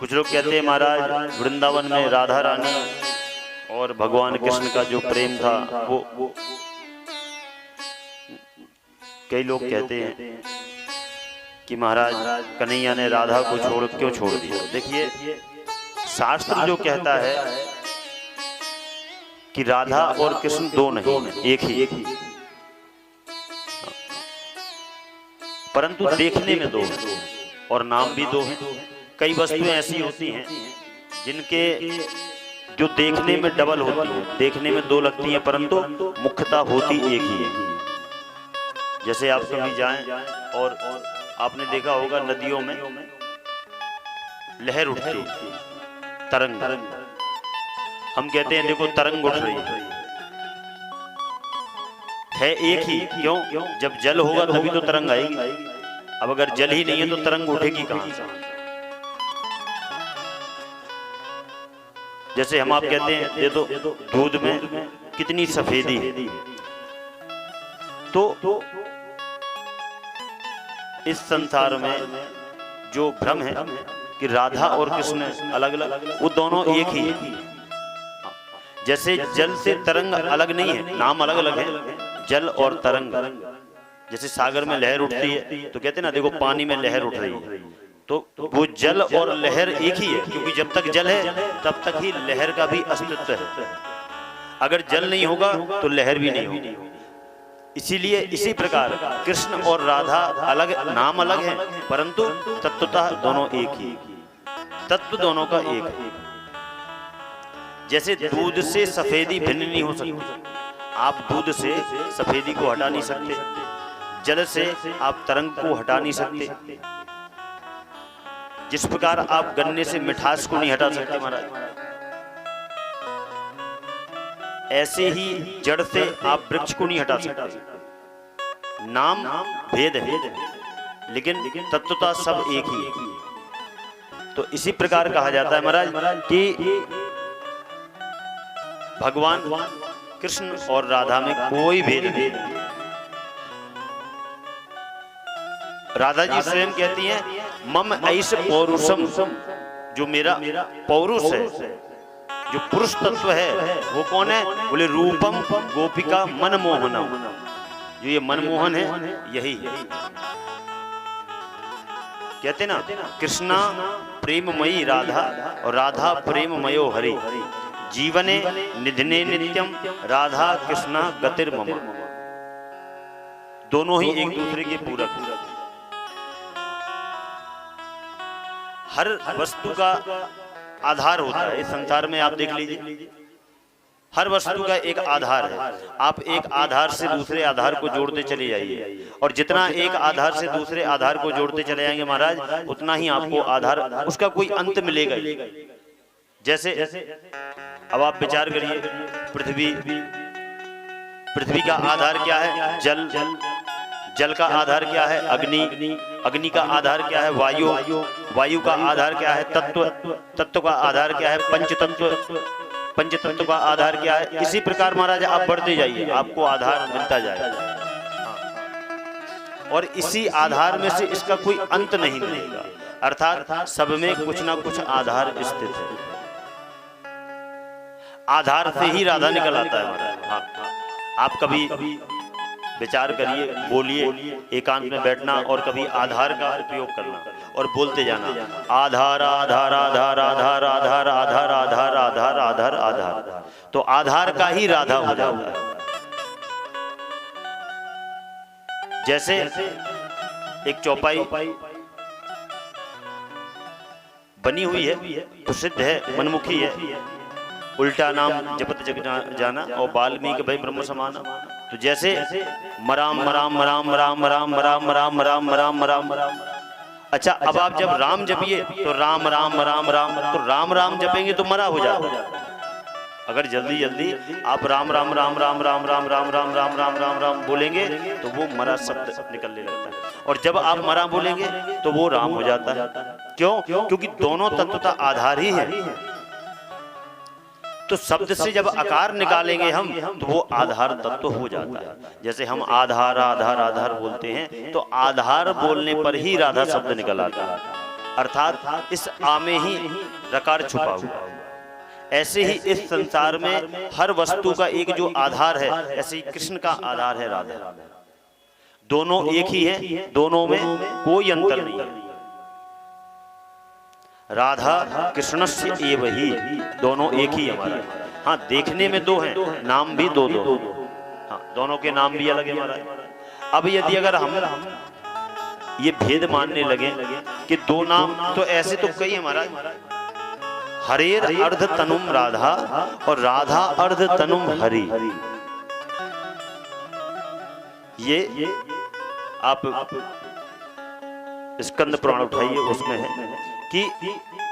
कुछ लोग कहते हैं महाराज वृंदावन में राधा रानी और भगवान कृष्ण का जो प्रेम था वो कई लोग कहते हैं कि महाराज कन्हैया ने राधा को क्यों छोड़ दिया। देखिए शास्त्र जो कहता है कि राधा और कृष्ण दो नहीं है, एक ही परंतु देखने में दो हैं और नाम भी दो हैं। कई वस्तुएं ऐसी होती हैं जिनके जो देखने में डबल होती है, देखने में दो लगती हैं परंतु मुख्यता होती एक ही है। जैसे आप कभी जाएं और आपने देखा होगा नदियों में लहर उठती, तरंग, हम कहते हैं देखो तरंग उठ रही है एक ही। क्यों? जब जल होगा तभी तो तरंग आएगी। अब अगर जल ही नहीं है तो तरंग उठेगी कहां से? जैसे हम आप कहते हैं ये तो दूध में कितनी सफेदी है, तो इस संसार में जो भ्रम है कि राधा और कृष्ण अलग अलग, वो दोनों एक ही है। जैसे जल से तरंग अलग नहीं है, नाम अलग अलग है, जल और तरंग। जैसे सागर में लहर उठती है तो कहते हैं ना देखो पानी में लहर उठ रही है, तो वो जल और लहर एक ही है, क्योंकि जब तक जल है तब तक ही लहर का भी अस्तित्व है। अगर जल नहीं होगा तो लहर भी नहीं होगी। इसीलिए इसी प्रकार कृष्ण और राधा अलग, नाम अलग है परंतु तत्वतः दोनों एक ही, तत्व दोनों का एक है। जैसे दूध से सफेदी भिन्न नहीं हो सकती, आप दूध से सफेदी को हटा नहीं सकते, जल से आप तरंग को हटा नहीं सकते। जिस प्रकार आप गन्ने से मिठास को नहीं हटा सकते महाराज, ऐसे ही जड़ से आप वृक्ष को नहीं हटा सकते। नाम भेद है लेकिन तत्वता सब एक ही है। तो इसी प्रकार कहा जाता है महाराज कि भगवान कृष्ण और राधा में कोई भेद नहीं। राधा जी स्वयं कहती हैं मम ऐस पौरुषम, जो मेरा पौरुष है, जो पुरुष तत्व है वो कौन है? बोले रूपम गोपिका मनमोहनम, जो ये मनमोहन है यही है। कहते ना कृष्णा प्रेममयी राधा और राधा प्रेममयो हरि, जीवने निधने नित्यम राधा कृष्णा गतिर्मम। दोनों ही एक दूसरे के पूरक। हर वस्तु का आधार होता है इस संसार में, आप देख लीजिए हर वस्तु का एक आधार है। आप एक आधार से दूसरे आधार को जोड़ते चले जाइए और जितना एक आधार से दूसरे आधार को जोड़ते चले जाएंगे महाराज उतना ही आपको आधार, उसका कोई अंत मिलेगा ही। जैसे अब आप विचार करिए, पृथ्वी का आधार क्या है? जल, जल का आधार क्या है? अग्नि, अग्नि का आधार क्या है? वायु, वायु का आधार क्या है? तत्व, तत्व का आधार क्या है? पंचतत्व, पंचतत्व का आधार क्या है? इसी प्रकार महाराज आप बढ़ते जाइए, आपको आधार मिलता जाएगा और इसी आधार में से इसका कोई अंत नहीं मिलेगा। अर्थात सब में कुछ ना कुछ आधार स्थित है। आधार से ही राधा निकल आता है महाराज। हाँ, आप कभी विचार करिए, बोलिए, एकांत में बैठना और कभी आधार का उपयोग करना और बोलते जाना आधार आधार आधार आधार आधार आधार आधार आधार आधार आधार, तो आधार का ही राधा हो जाता है। जैसे एक चौपाई बनी हुई है, प्रसिद्ध है, मनमुखी है, उल्टा नाम जपत जग जाना और वाल्मीकि भई ब्रह्म समाना। तो जैसे मराम मराम मराम राम राम राम राम राम राम राम। अच्छा, अब आप जब राम जपिए तो राम राम राम राम, तो राम राम जपेंगे तो मरा हो जाता है। अगर जल्दी जल्दी आप राम राम राम राम राम राम राम राम राम राम राम राम बोलेंगे तो वो मरा शब्द निकलने लगता है, और जब आप मरा बोलेंगे तो वो राम हो जाता है। क्यों? क्योंकि दोनों तत्वता आधार ही है। तो शब्द से जब आकार निकालेंगे हम तो वो आधार तत्व हो जाता है। जैसे हम आधार आधार आधार बोलते हैं तो आधार बोलने पर ही राधा शब्द निकल आता है। अर्थात इस आ में ही रकार छुपा हुआ। ऐसे ही इस संसार में हर वस्तु का एक जो आधार है, ऐसे ही कृष्ण का आधार है राधा। दोनों एक ही हैं, दोनों में कोई अंतर नहीं है। राधा कृष्णस्य एव ही, दोनों एक ही हमारा। हाँ, देखने में दो हैं, नाम भी दो दो। हाँ, दोनों के नाम भी अलग है हमारा। अब यदि अगर हम ये भेद मानने लगे कि दो नाम, तो ऐसे तो कई हमारा, हरेर अर्ध तनुम राधा और राधा अर्ध तनुम हरि। ये आप स्कंद पुराण उठाइए, उसमें है कि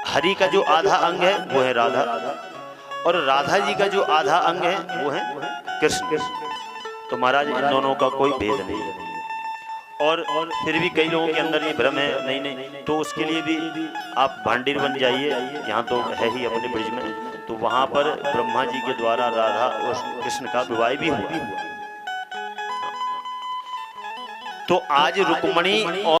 हरि का जो आधा अंग है वो है राधा, और राधा जी का जो आधा अंग है वो है कृष्ण। तो महाराज इन दोनों का कोई भेद नहीं है। और फिर भी कई लोगों के अंदर ये भ्रम है, नहीं नहीं, तो उसके लिए भी आप भांडीर बन जाइए, यहाँ तो है ही अपने ब्रिज में, तो वहाँ पर ब्रह्मा जी के द्वारा राधा और कृष्ण का विवाह भी हुआ। तो आज रुक्मणी और